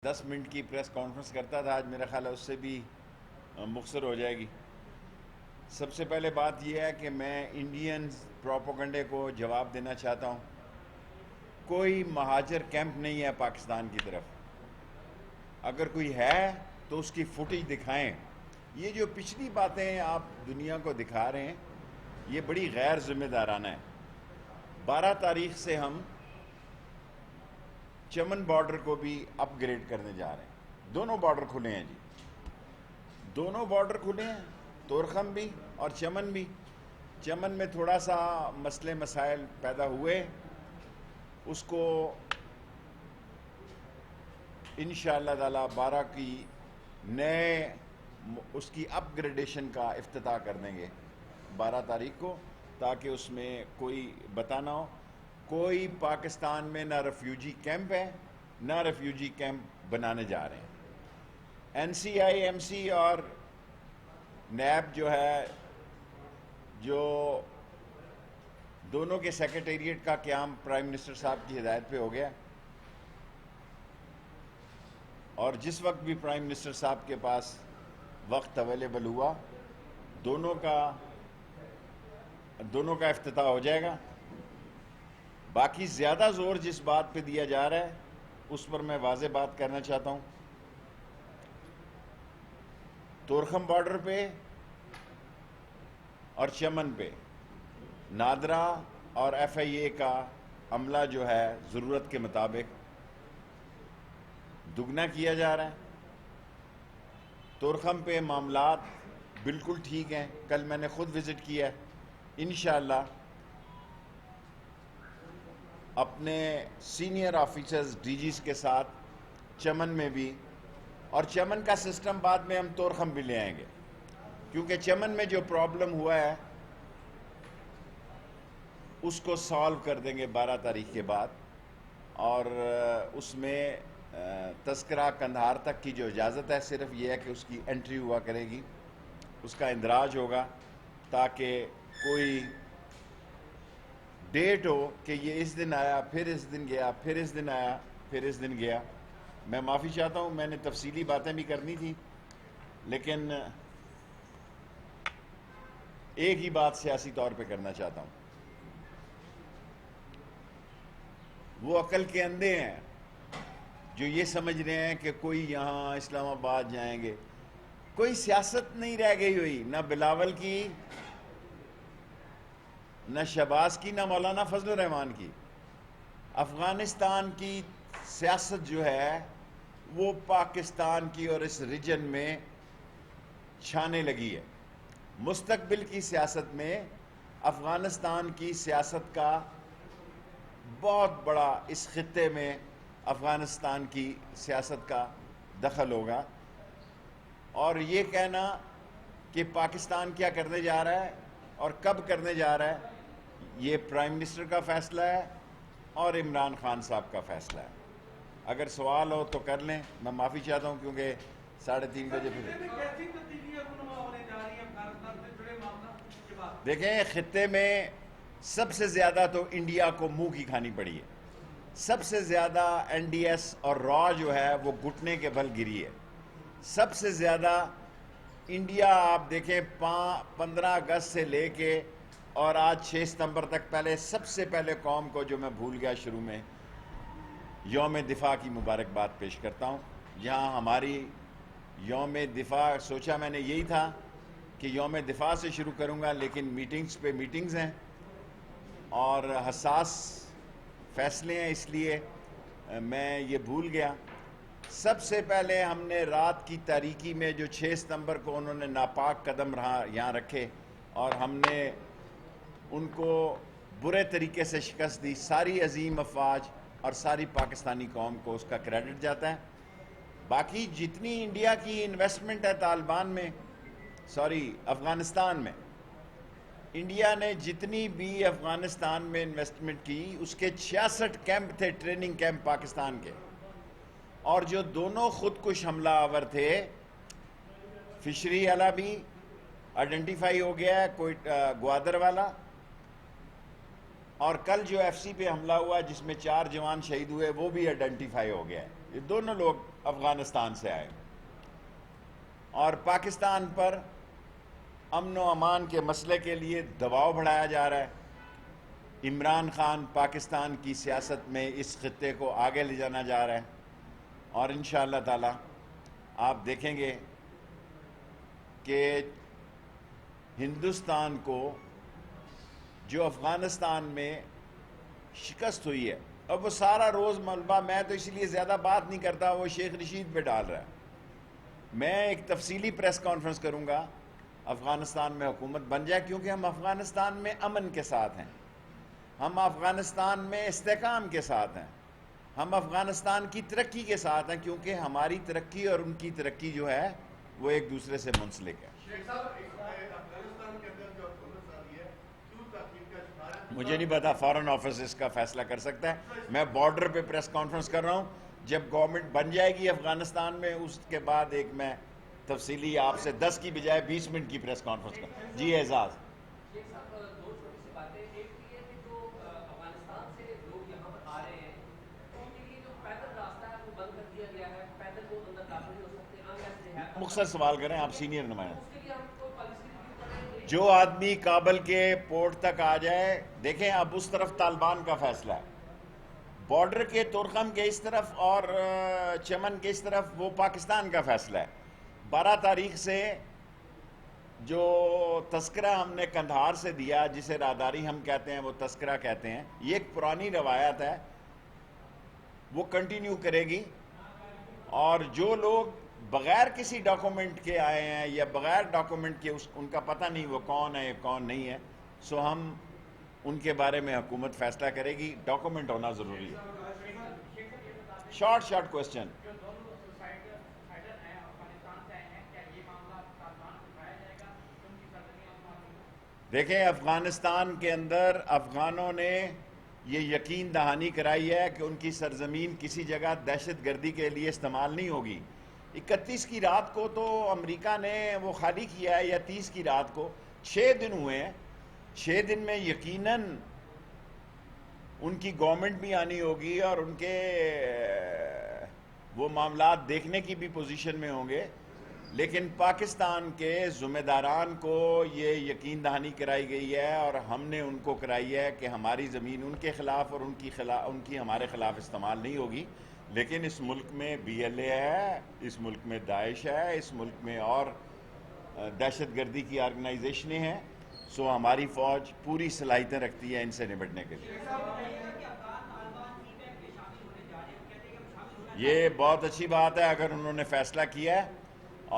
10 minute کی press conference کرتا تھا، آج میرا خیال ہے اس سے بھی مختصر ہو جائے گی۔ سب سے پہلے بات یہ ہے کہ میں انڈین پروپیگنڈے کو جواب دینا چاہتا ہوں۔ کوئی مہاجر کیمپ نہیں ہے پاکستان کی طرف، اگر کوئی ہے تو اس کی فوٹیج دکھائیں۔ یہ جو پچھلی باتیں آپ دنیا کو دکھا رہے ہیں یہ بڑی غیر ذمہ دارانہ ہے۔ 12 تاریخ سے ہم چمن بارڈر کو بھی اپ گریڈ کرنے جا رہے ہیں۔ دونوں بارڈر کھلے ہیں جی، دونوں بارڈر کھلے ہیں، تورخم بھی اور چمن بھی۔ چمن میں تھوڑا سا مسئلے مسائل پیدا ہوئے، اس کو انشاءاللہ تعالی 12 کی نئے اس کی اپ گریڈیشن کا افتتاح کر دیں گے 12 تاریخ کو، تاکہ اس میں کوئی بتانا ہو۔ کوئی پاکستان میں نہ ریفیوجی کیمپ ہے نہ ریفیوجی کیمپ بنانے جا رہے ہیں۔ N C I M C اور نیب جو ہے، جو دونوں کے سیکریٹریٹ کا قیام پرائم منسٹر صاحب کی ہدایت پہ ہو گیا، اور جس وقت بھی پرائم منسٹر صاحب کے پاس وقت اویلیبل ہوا دونوں کا افتتاح ہو جائے گا۔ باقی زیادہ زور جس بات پہ دیا جا رہا ہے اس پر میں واضح بات کرنا چاہتا ہوں۔ تورخم بارڈر پہ اور چمن پہ نادرا اور ایف آئی اے کا عملہ جو ہے ضرورت کے مطابق دگنا کیا جا رہا ہے۔ تورخم پہ معاملات بالکل ٹھیک ہیں، کل میں نے خود وزٹ کیا ہے۔ انشاءاللہ اپنے سینئر آفیسرز ڈی جیز کے ساتھ چمن میں بھی، اور چمن کا سسٹم بعد میں ہم تورخم بھی لے آئیں گے، کیونکہ چمن میں جو پرابلم ہوا ہے اس کو سالو کر دیں گے 12 تاریخ کے بعد، اور اس میں تذکرہ کندھار تک کی جو اجازت ہے صرف یہ ہے کہ اس کی انٹری ہوا کرے گی، اس کا اندراج ہوگا، تاکہ کوئی ڈیٹ ہو کہ یہ اس دن آیا پھر اس دن گیا پھر اس دن آیا پھر اس دن گیا۔ میں معافی چاہتا ہوں، میں نے تفصیلی باتیں بھی کرنی تھی، لیکن ایک ہی بات سیاسی طور پہ کرنا چاہتا ہوں۔ وہ عقل کے اندھے ہیں جو یہ سمجھ رہے ہیں کہ کوئی یہاں اسلام آباد جائیں گے۔ کوئی سیاست نہیں رہ گئی ہوئی، نہ بلاول کی، نہ شہباز کی، نہ مولانا فضل الرحمان کی۔ افغانستان کی سیاست جو ہے وہ پاکستان کی اور اس ریجن میں چھانے لگی ہے۔ مستقبل کی سیاست میں افغانستان کی سیاست کا بہت بڑا اس خطے میں افغانستان کی سیاست کا دخل ہوگا، اور یہ کہنا کہ پاکستان کیا کرنے جا رہا ہے اور کب کرنے جا رہا ہے یہ پرائم منسٹر کا فیصلہ ہے اور عمران خان صاحب کا فیصلہ ہے۔ اگر سوال ہو تو کر لیں، میں معافی چاہتا ہوں کیونکہ 3:30 بجے پھر دیکھیں خطے میں سب سے زیادہ تو انڈیا کو منہ کی کھانی پڑی ہے، سب سے زیادہ این ڈی ایس اور را جو ہے وہ گھٹنے کے بل گری ہے، سب سے زیادہ انڈیا آپ دیکھیں 15 اگست سے لے کے اور آج 6 ستمبر تک، پہلے سب سے پہلے قوم کو جو میں بھول گیا شروع میں یوم دفاع کی مبارکباد پیش کرتا ہوں۔ جہاں ہماری یوم دفاع سوچا میں نے یہی تھا کہ یوم دفاع سے شروع کروں گا، لیکن میٹنگز پہ میٹنگز ہیں اور حساس فیصلے ہیں، اس لیے میں یہ بھول گیا۔ سب سے پہلے ہم نے رات کی تاریکی میں جو 6 ستمبر کو انہوں نے ناپاک قدم یہاں رکھے اور ہم نے ان کو برے طریقے سے شکست دی، ساری عظیم افواج اور ساری پاکستانی قوم کو اس کا کریڈٹ جاتا ہے۔ باقی جتنی انڈیا کی انویسٹمنٹ ہے طالبان میں، افغانستان میں، انڈیا نے جتنی بھی افغانستان میں انویسٹمنٹ کی اس کے 66 کیمپ تھے، ٹریننگ کیمپ پاکستان کے، اور جو دونوں خودکش حملہ آور تھے، فشری والا بھی آئیڈینٹیفائی ہو گیا ہے، کوئی گوادر والا، اور کل جو ایف سی پہ حملہ ہوا جس میں 4 جوان شہید ہوئے وہ بھی آئیڈینٹیفائی ہو گیا ہے۔ یہ دونوں لوگ افغانستان سے آئے اور پاکستان پر امن و امان کے مسئلے کے لیے دباؤ بڑھایا جا رہا ہے۔ عمران خان پاکستان کی سیاست میں اس خطے کو آگے لے جانا جا رہا ہے، اور انشاءاللہ تعالی آپ دیکھیں گے کہ ہندوستان کو جو افغانستان میں شکست ہوئی ہے، اب وہ سارا روز ملبہ میں تو اس لیے زیادہ بات نہیں کرتا، وہ شیخ رشید پہ ڈال رہا ہے۔ میں ایک تفصیلی پریس کانفرنس کروں گا افغانستان میں حکومت بن جائے، کیونکہ ہم افغانستان میں امن کے ساتھ ہیں، ہم افغانستان میں استحکام کے ساتھ ہیں، ہم افغانستان کی ترقی کے ساتھ ہیں، کیونکہ ہماری ترقی اور ان کی ترقی جو ہے وہ ایک دوسرے سے منسلک ہے۔ مجھے نہیں پتا، فارن آفس اس کا فیصلہ کر سکتا ہے۔ میں بارڈر پہ پریس کانفرنس کر رہا ہوں، جب گورنمنٹ بن جائے گی افغانستان میں اس کے بعد ایک میں تفصیلی آپ سے 10 کی بجائے 20 منٹ کی پریس کانفرنس کروں۔ جی اعزاز۔ شیخ صاحب، دو چھوٹی سی باتیں، ایک یہ ہے کہ جو افغانستان سے لوگ یہاں پر آ رہے ہیں ان کے لیے جو پیدل راستہ ہے وہ بند کر دیا گیا ہے، پیدل وہ اندر داخل نہیں ہو سکتے۔ مختصر سوال کریں، آپ سینئر نمائندہ۔ اس کے لیے ہم کوئی پالیسی ریویو کریں؟ جو آدمی کابل کے پورٹ تک آ جائے، دیکھیں اب اس طرف طالبان کا فیصلہ ہے، بارڈر کے تورخم کے اس طرف اور چمن کے اس طرف وہ پاکستان کا فیصلہ ہے۔ 12 تاریخ سے جو تذکرہ ہم نے کندھار سے دیا، جسے راداری ہم کہتے ہیں، وہ تذکرہ کہتے ہیں، یہ ایک پرانی روایت ہے، وہ کنٹینیو کرے گی، اور جو لوگ بغیر کسی ڈاکومنٹ کے آئے ہیں یا بغیر ڈاکومنٹ کے ان کا پتہ نہیں وہ کون ہے کون نہیں ہے، سو ہم ان کے بارے میں حکومت فیصلہ کرے گی۔ ڈاکومنٹ ہونا ضروری ہے۔ Short question. دیکھیں، افغانستان کے اندر افغانوں نے یہ یقین دہانی کرائی ہے کہ ان کی سرزمین کسی جگہ دہشت گردی کے لیے استعمال نہیں ہوگی۔ 31 کی رات کو تو امریکہ نے وہ خالی کیا ہے، یا 30 کی رات کو، 6 دن ہوئے ہیں۔ 6 دن میں یقیناً ان کی گورنمنٹ بھی آنی ہوگی اور ان کے وہ معاملات دیکھنے کی بھی پوزیشن میں ہوں گے، لیکن پاکستان کے ذمہ داران کو یہ یقین دہانی کرائی گئی ہے، اور ہم نے ان کو کرائی ہے کہ ہماری زمین ان کے خلاف اور ان کی ہمارے خلاف استعمال نہیں ہوگی۔ لیکن اس ملک میں BLA ہے، اس ملک میں داعش ہے، اس ملک میں اور دہشت گردی کی آرگنائزیشنیں ہیں، سو ہماری فوج پوری صلاحیتیں رکھتی ہے ان سے نمٹنے کے لیے۔ یہ بہت اچھی بات ہے اگر انہوں نے فیصلہ کیا ہے،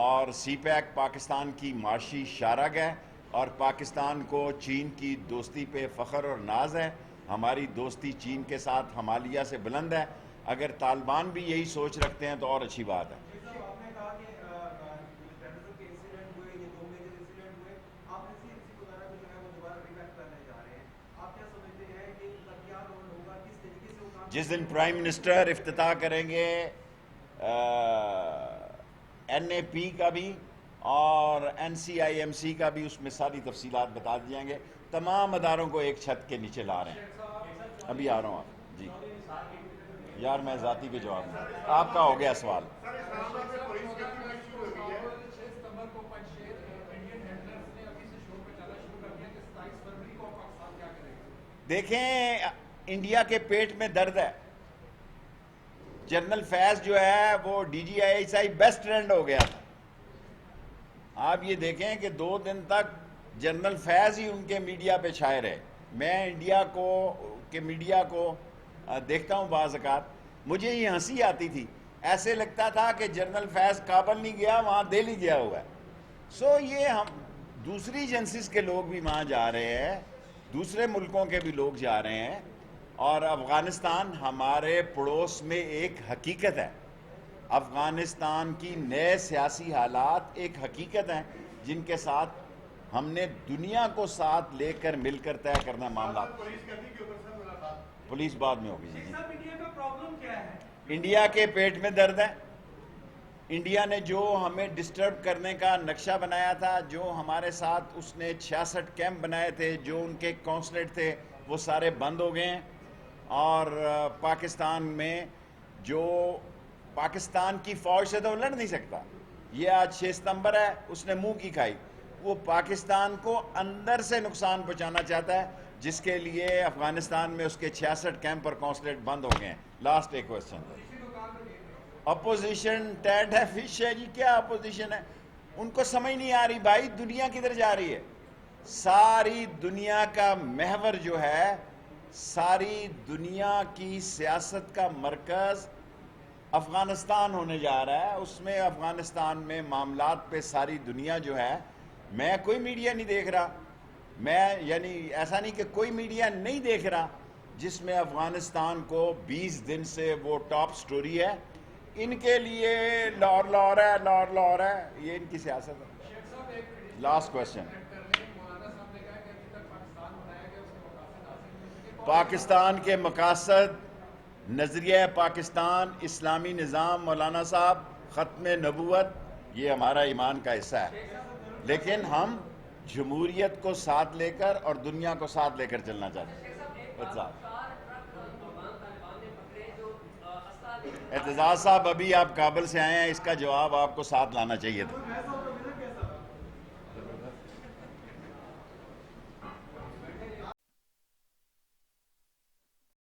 اور سی پیک پاکستان کی معاشی شارگ ہے، اور پاکستان کو چین کی دوستی پہ فخر اور ناز ہے۔ ہماری دوستی چین کے ساتھ ہمالیہ سے بلند ہے۔ اگر طالبان بھی یہی سوچ رکھتے ہیں تو اور اچھی بات ہے۔ جس دن پرائم منسٹر افتتاح کریں گے NAP کا بھی اور NCIMC کا بھی، اس میں ساری تفصیلات بتا دی جائیں گے۔ تمام اداروں کو ایک چھت کے نیچے لا رہے ہیں۔ ابھی آ رہا ہوں آپ جی یار، میں ذاتی پہ جواب دوں، آپ کا ہو گیا سوال۔ دیکھیں، انڈیا کے پیٹ میں درد ہے۔ جنرل فیض جو ہے وہ DGISI بیسٹ فرینڈ ہو گیا تھا۔ آپ یہ دیکھیں کہ 2 دن تک جنرل فیض ہی ان کے میڈیا پہ چھائے رہے۔ میں انڈیا کے میڈیا کو دیکھتا ہوں بعض اوقات، مجھے یہ ہنسی آتی تھی، ایسے لگتا تھا کہ جنرل فیض کابل نہیں گیا، وہاں دہلی گیا ہوا ہے۔ سو یہ ہم دوسری ایجنسیز کے لوگ بھی وہاں جا رہے ہیں، دوسرے ملکوں کے بھی لوگ جا رہے ہیں، اور افغانستان ہمارے پڑوس میں ایک حقیقت ہے۔ افغانستان کی نئے سیاسی حالات ایک حقیقت ہیں جن کے ساتھ ہم نے دنیا کو ساتھ لے کر مل کر طے کرنا معاملات۔ پولیس بعد میں ہوگی۔ انڈیا کے پیٹ میں درد ہے۔ انڈیا نے جو ہمیں ڈسٹرب کرنے کا نقشہ بنایا تھا، جو ہمارے ساتھ اس نے 66 کیمپ بنائے تھے، جو ان کے کونسلیٹ تھے، وہ سارے بند ہو گئے ہیں، اور پاکستان میں جو پاکستان کی فوج سے تو وہ لڑ نہیں سکتا. یہ آج 6 ستمبر ہے, اس نے منہ کی کھائی. وہ پاکستان کو اندر سے نقصان پہنچانا چاہتا ہے, جس کے لیے افغانستان میں اس کے 66 کیمپ اور کونسلیٹ بند ہو گئے ہیں. لاسٹ ایک کوشچن. اپوزیشن ٹیٹ ہے, فش ہے جی, کیا اپوزیشن ہے؟ ان کو سمجھ نہیں آ رہی بھائی دنیا کدھر جا رہی ہے. ساری دنیا کا محور جو ہے, ساری دنیا کی سیاست کا مرکز افغانستان ہونے جا رہا ہے. اس میں افغانستان میں معاملات پہ ساری دنیا جو ہے, میں کوئی میڈیا نہیں دیکھ رہا, میں یعنی ایسا نہیں کہ کوئی میڈیا نہیں دیکھ رہا جس میں افغانستان کو 20 دن سے وہ ٹاپ سٹوری ہے. ان کے لیے لاہور ہے, لاہور ہے, یہ ان کی سیاست ہے. Last question. پاکستان کے مقاصد نظریہ پاکستان, اسلامی نظام, مولانا صاحب, ختم نبوت, یہ ہمارا ایمان کا حصہ ہے. لیکن ہم جمہوریت کو ساتھ لے کر اور دنیا کو ساتھ لے کر چلنا چاہتے ہیں. اعتزاز صاحب ابھی آپ کابل سے آئے ہیں, اس کا جواب آپ کو ساتھ لانا چاہیے تھا.